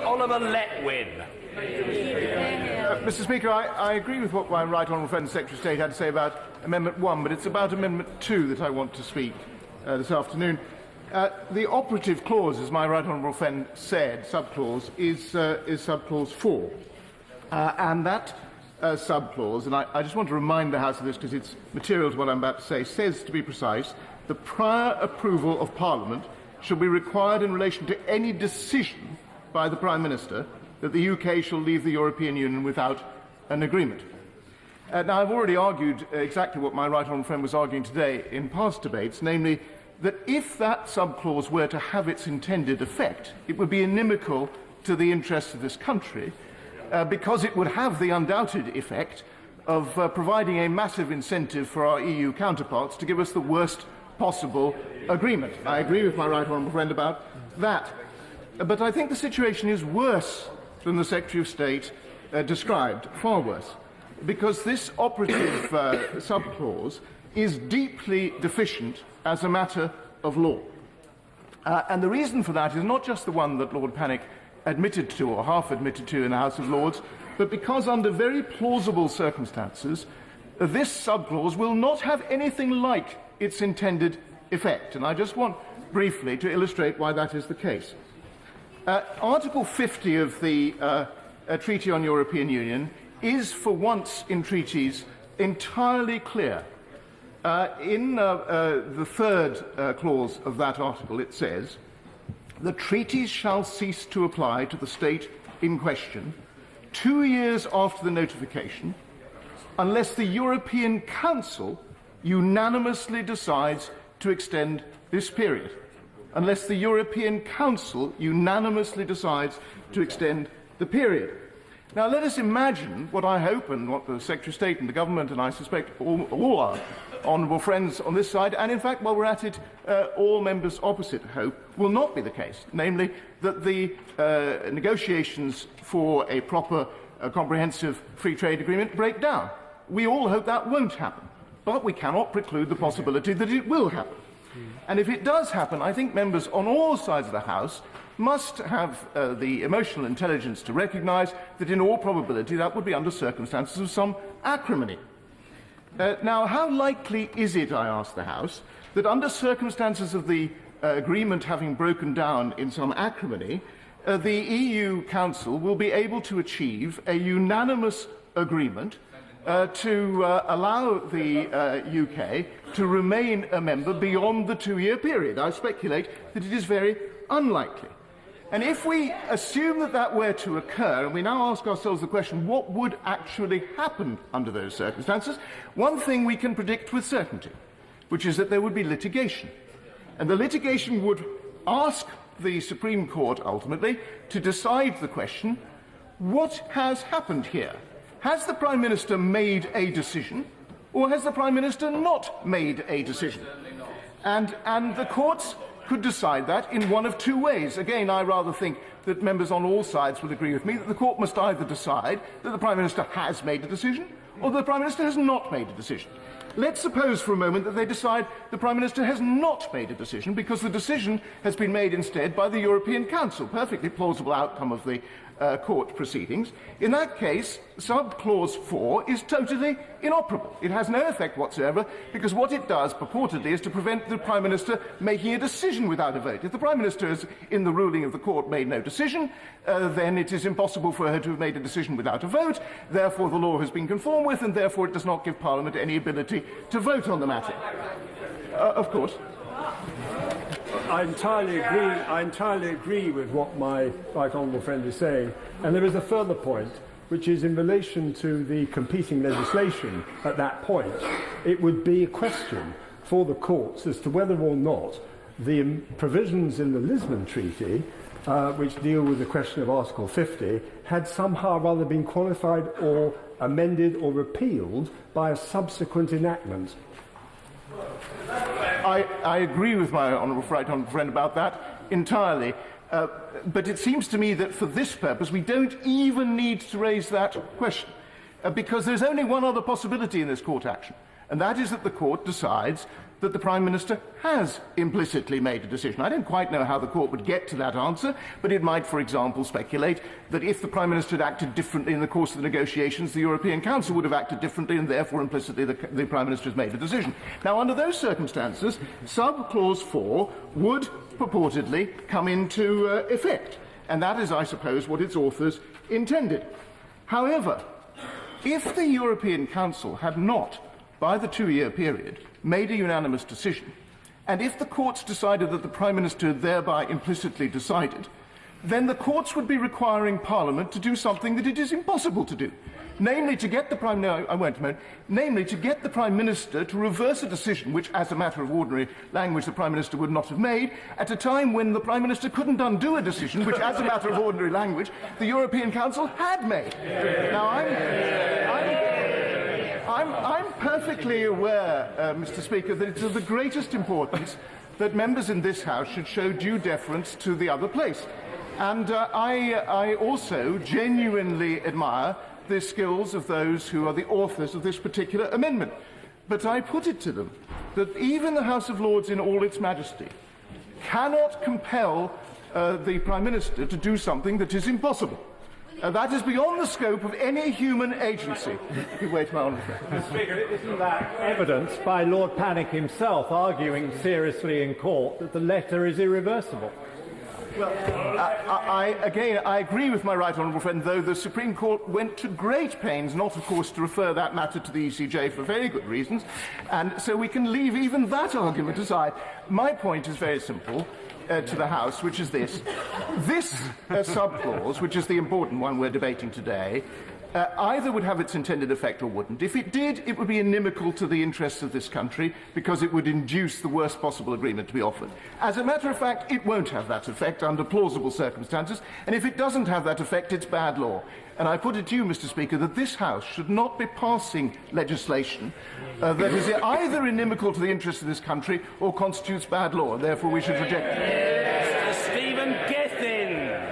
Oliver Letwin. Mr. Speaker, I agree with what my right honourable friend the Secretary of State had to say about Amendment 1, but it's about Amendment 2 that I want to speak this afternoon. The operative clause, as my right honourable friend said, subclause, is subclause 4. And that subclause, and I just want to remind the House of this because it's material to what I'm about to say, says, to be precise, the prior approval of Parliament shall be required in relation to any decision by the Prime Minister that the UK shall leave the European Union without an agreement. Now, I've already argued exactly what my right honourable friend was arguing today in past debates, namely that if that subclause were to have its intended effect, it would be inimical to the interests of this country, because it would have the undoubted effect of providing a massive incentive for our EU counterparts to give us the worst possible agreement. I agree with my right honourable friend about that. But I think the situation is worse than the Secretary of State described, far worse, because this operative subclause is deeply deficient as a matter of law. And the reason for that is not just the one that Lord Pannick admitted to, or half admitted to, in the House of Lords, but because under very plausible circumstances, this subclause will not have anything like its intended effect. And I just want briefly to illustrate why that is the case. Article 50 of the Treaty on European Union is, for once in treaties, entirely clear. In the third clause of that article, it says, "The treaties shall cease to apply to the state in question 2 years after the notification, unless the European Council unanimously decides to extend this period." Unless the European Council unanimously decides to extend the period. Now, let us imagine what I hope and what the Secretary of State and the Government, and I suspect all our honourable friends on this side, and in fact, while we're at it, all members opposite hope, will not be the case, namely that the negotiations for a proper, comprehensive free trade agreement break down. We all hope that won't happen, but we cannot preclude the possibility that it will happen. And if it does happen, I think members on all sides of the House must have the emotional intelligence to recognise that in all probability that would be under circumstances of some acrimony. Now, how likely is it, I ask the House, that under circumstances of the agreement having broken down in some acrimony, the EU Council will be able to achieve a unanimous agreement to allow the UK to remain a member beyond the 2-year period? I speculate that it is very unlikely. And if we assume that that were to occur, and we now ask ourselves the question, what would actually happen under those circumstances? One thing we can predict with certainty, which is that there would be litigation. And the litigation would ask the Supreme Court, ultimately, to decide the question, what has happened here? Has the Prime Minister made a decision, or has the Prime Minister not made a decision? And the courts could decide that in one of two ways. Again, I rather think that members on all sides will agree with me that the court must either decide that the Prime Minister has made a decision, or that the Prime Minister has not made a decision. Let's suppose for a moment that they decide the Prime Minister has not made a decision because the decision has been made instead by the European Council. Perfectly plausible outcome of the court proceedings. In that case, subclause 4 is totally inoperable. It has no effect whatsoever because what it does purportedly is to prevent the Prime Minister making a decision without a vote. If the Prime Minister has, in the ruling of the court, made no decision, then it is impossible for her to have made a decision without a vote. Therefore, the law has been conformed with, and therefore it does not give Parliament any ability to vote on the matter. Of course. I entirely agree with what my right honourable friend is saying. And there is a further point, which is in relation to the competing legislation at that point. It would be a question for the courts as to whether or not the provisions in the Lisbon Treaty, which deal with the question of Article 50, had somehow rather been qualified or amended or repealed by a subsequent enactment. I agree with my right honourable friend about that entirely. But it seems to me that for this purpose we don't even need to raise that question, because there's only one other possibility in this court action, and that is that the court decides that the Prime Minister has implicitly made a decision. I don't quite know how the court would get to that answer, but it might, for example, speculate that if the Prime Minister had acted differently in the course of the negotiations, the European Council would have acted differently, and therefore implicitly the Prime Minister has made a decision. Now, under those circumstances, sub-clause 4 would purportedly come into effect, and that is, I suppose, what its authors intended. However, if the European Council had not, by the 2-year period, made a unanimous decision, and if the courts decided that the Prime Minister had thereby implicitly decided, then the courts would be requiring Parliament to do something that it is impossible to do, namely to get the Prime Minister to reverse a decision which, as a matter of ordinary language, the Prime Minister would not have made, at a time when the Prime Minister couldn't undo a decision which, as a matter of ordinary language, the European Council had made. Now, I'm perfectly aware, Mr. Speaker, that it's of the greatest importance that members in this House should show due deference to the other place. And I also genuinely admire the skills of those who are the authors of this particular amendment. But I put it to them that even the House of Lords in all its majesty cannot compel the Prime Minister to do something that is impossible. That is beyond the scope of any human agency. Wait, my honourable friend. Mr. Speaker, isn't that evidenced by Lord Pannick himself arguing seriously in court that the letter is irreversible? Well, I agree with my right honourable friend, though the Supreme Court went to great pains not, of course, to refer that matter to the ECJ for very good reasons, and so we can leave even that argument aside. My point is very simple. To the House, which is this. This subclause, which is the important one we're debating today, either would have its intended effect or wouldn't. If it did, it would be inimical to the interests of this country because it would induce the worst possible agreement to be offered. As a matter of fact, it won't have that effect under plausible circumstances, and if it doesn't have that effect, it's bad law. And I put it to you, Mr. Speaker, that this House should not be passing legislation that is either inimical to the interests of this country or constitutes bad law, and therefore we should reject it. Mr. Stephen Gethin.